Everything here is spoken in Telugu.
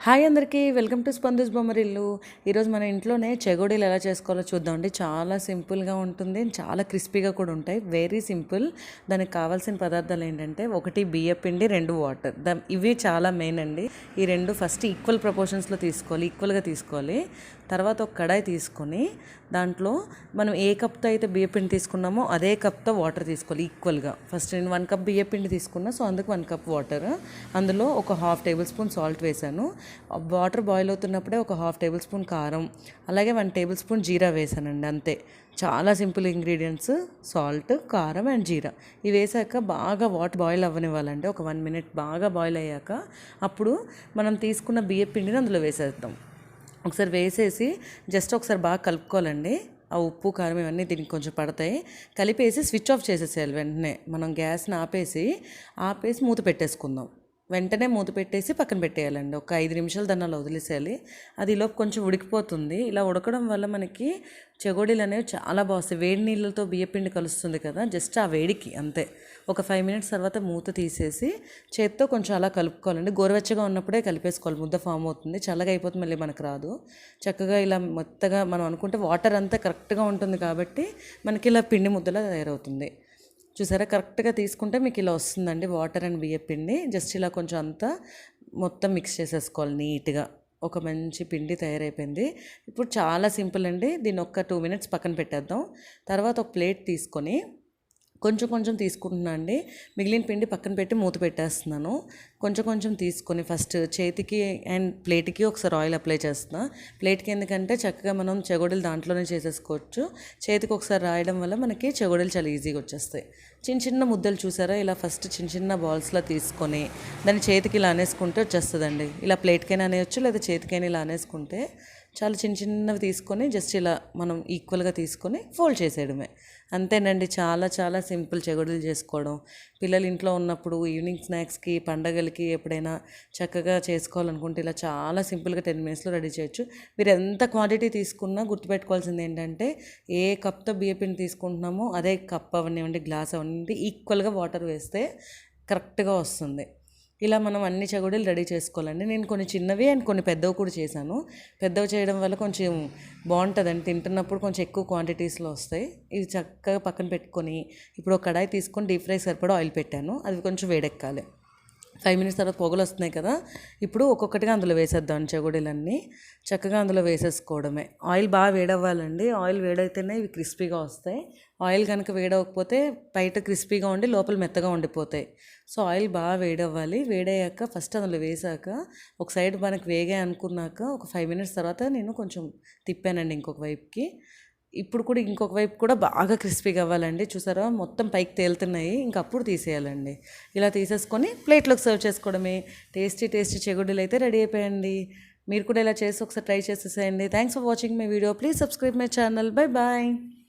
హాయ్ అందరికీ వెల్కమ్ టు స్పందస్ బొమ్మరిల్లు. ఈరోజు మన ఇంట్లోనే చెగోడీలు ఎలా చేసుకోవాలో చూద్దామండి. చాలా సింపుల్గా ఉంటుంది, చాలా క్రిస్పీగా కూడా ఉంటాయి. Very simple. దానికి కావాల్సిన పదార్థాలు ఏంటంటే, 1 బియ్య పిండి, 2 వాటర్. ఇవి చాలా మెయిన్ అండి. ఈ రెండు ఫస్ట్ ఈక్వల్ ప్రపోర్షన్స్లో తీసుకోవాలి, ఈక్వల్గా తీసుకోవాలి. తర్వాత ఒక కడాయి తీసుకొని దాంట్లో మనం ఏ కప్తో అయితే బియ్యపిండి తీసుకున్నామో అదే కప్తో వాటర్ తీసుకోవాలి ఈక్వల్గా. ఫస్ట్ నేను 1 కప్ బియ్యపిండి తీసుకున్నా, సో అందుకు 1 కప్ వాటర్. అందులో ఒక 1/2 టేబుల్ స్పూన్ సాల్ట్ వేసాను. వాటర్ బాయిల్ అవుతున్నప్పుడే ఒక 1/2 టేబుల్ స్పూన్ కారం, అలాగే 1 టేబుల్ స్పూన్ జీరా వేసానండి. అంతే, చాలా సింపుల్ ఇంగ్రీడియంట్స్. సాల్ట్, కారం అండ్ జీరా ఇవి వేసాక బాగా వాటర్ బాయిల్ అవ్వనివ్వాలండి. ఒక 1 మినిట్ బాగా బాయిల్ అయ్యాక అప్పుడు మనం తీసుకున్న బియ్యపిండిని అందులో వేసేద్దాం. ఒకసారి వేసేసి జస్ట్ ఒకసారి బాగా కలుపుకోవాలండి. ఆ ఉప్పు కారం ఇవన్నీ దీనికి కొంచెం పడతాయి. కలిపేసి స్విచ్ ఆఫ్ చేసేసేయాలి. వెంటనే మనం గ్యాస్ని ఆపేసి మూత పెట్టేసుకుందాం. వెంటనే మూత పెట్టేసి పక్కన పెట్టేయాలండి. ఒక 5 నిమిషాలు దాన్ని అలా వదిలేసేయాలి. అది ఈలోపు కొంచెం ఉడికిపోతుంది. ఇలా ఉడకడం వల్ల మనకి చెగోడీలు అనేవి చాలా బాగుస్తాయి. వేడి నీళ్ళతో బియ్యపిండి కలుస్తుంది కదా, జస్ట్ ఆ వేడికి అంతే. ఒక 5 మినిట్స్ తర్వాత మూత తీసేసి చేత్తో కొంచెం అలా కలుపుకోవాలండి. గోరువెచ్చగా ఉన్నప్పుడే కలిపేసుకోవాలి, ముద్ద ఫామ్ అవుతుంది. చల్లగా అయిపోతుంది, మళ్ళీ మనకు రాదు. చక్కగా ఇలా మెత్తగా మనం అనుకుంటే వాటర్ అంతా కరెక్ట్గా ఉంటుంది కాబట్టి మనకి ఇలా పిండి ముద్దలా తయారవుతుంది. చూసారా, కరెక్ట్గా తీసుకుంటే మీకు ఇలా వస్తుందండి వాటర్ అండ్ బియ్యపిండి. జస్ట్ ఇలా కొంచెం అంతా మొత్తం మిక్స్ చేసేసుకోవాలి నీట్గా. ఒక మంచి పిండి తయారైపోయింది. ఇప్పుడు చాలా సింపుల్ అండి. దీన్ని ఒక 2 మినిట్స్ పక్కన పెట్టేద్దాం. తర్వాత ఒక ప్లేట్ తీసుకొని కొంచెం కొంచెం తీసుకుంటున్నాను అండి. మిగిలిన పిండి పక్కన పెట్టి మూత పెట్టేస్తున్నాను. కొంచెం కొంచెం తీసుకొని ఫస్ట్ చేతికి అండ్ ప్లేట్కి ఒకసారి ఆయిల్ అప్లై చేస్తున్నాను. ప్లేట్కి ఎందుకంటే చక్కగా మనం చెగోడీలు దాంట్లోనే చేసేసుకోవచ్చు. చేతికి ఒకసారి రాయడం వల్ల మనకి చెగోడీలు చాలా ఈజీగా వచ్చేస్తాయి. చిన్న చిన్న ముద్దలు చూసారా, ఇలా ఫస్ట్ చిన్న చిన్న బాల్స్లో తీసుకొని దాన్ని చేతికి ఇలా అనేసుకుంటే వచ్చేస్తుందండి. ఇలా ప్లేట్కైనా అనేయచ్చు, లేదా చేతికైనా ఇలా అనేసుకుంటే చాలా చిన్న చిన్నవి తీసుకొని జస్ట్ ఇలా మనం ఈక్వల్గా తీసుకొని ఫోల్డ్ చేసేయడమే. అంతేనండి, చాలా చాలా సింపుల్ చెగోడీలు చేసుకోవడం. పిల్లలు ఇంట్లో ఉన్నప్పుడు ఈవినింగ్ స్నాక్స్కి, పండగలకి ఎప్పుడైనా చక్కగా చేసుకోవాలనుకుంటే ఇలా చాలా సింపుల్గా 10 మినిట్స్లో రెడీ చేయొచ్చు. మీరు ఎంత క్వాంటిటీ తీసుకున్నా గుర్తుపెట్టుకోవాల్సింది ఏంటంటే, ఏ కప్తో బియ్యపిండి తీసుకుంటున్నామో అదే కప్ అవనివ్వండి, గ్లాస్ అవనివ్వండి, ఈక్వల్గా వాటర్ వేస్తే కరెక్ట్గా వస్తుంది. ఇలా మనం అన్ని చెగోడీలు రెడీ చేసుకోవాలండి. నేను కొన్ని చిన్నవి అండ్ కొన్ని పెద్దవి కూడా చేశాను. పెద్దవి చేయడం వల్ల కొంచెం బాగుంటుందండి, తింటున్నప్పుడు కొంచెం ఎక్కువ క్వాంటిటీస్లో వస్తాయి. ఇది చక్కగా పక్కన పెట్టుకొని ఇప్పుడు ఒక కడాయి తీసుకొని డీప్ ఫ్రై సరిపడా ఆయిల్ పెట్టాను. అది కొంచెం వేడెక్కాలి. 5 మినిట్స్ తర్వాత పొగలు వస్తున్నాయి కదా, ఇప్పుడు ఒక్కొక్కటిగా అందులో వేసేద్దాం. చెగోడీలన్నీ చక్కగా అందులో వేసేసుకోవడమే. ఆయిల్ బాగా వేడవ్వాలండి. ఆయిల్ వేడైతేనే ఇవి క్రిస్పీగా వస్తాయి. ఆయిల్ కనుక వేడవకపోతే బయట క్రిస్పీగా ఉండి లోపల మెత్తగా ఉండిపోతాయి. సో ఆయిల్ బాగా వేడవ్వాలి. వేడయ్యాక ఫస్ట్ అందులో వేసాక ఒక సైడ్ మనకు వేగాయి అనుకున్నాక ఒక 5 మినిట్స్ తర్వాత నేను కొంచెం తిప్పానండి ఇంకొక వైపుకి. ఇప్పుడు కూడా ఇంకొక వైపు కూడా బాగా క్రిస్పీగా అవ్వాలండి. చూసారా, మొత్తం పైకి తేలుతున్నాయి. ఇంక అప్పుడు తీసేయాలండి. ఇలా తీసేసుకొని ప్లేట్లోకి సర్వ్ చేసుకోవడమే. టేస్టీ టేస్టీ చెగోడీలు అయితే రెడీ అయిపోయండి. మీరు కూడా ఇలా చేసి ఒకసారి ట్రై చేసేసేయండి. Thanks for watching my video. Please subscribe my channel. Bye bye.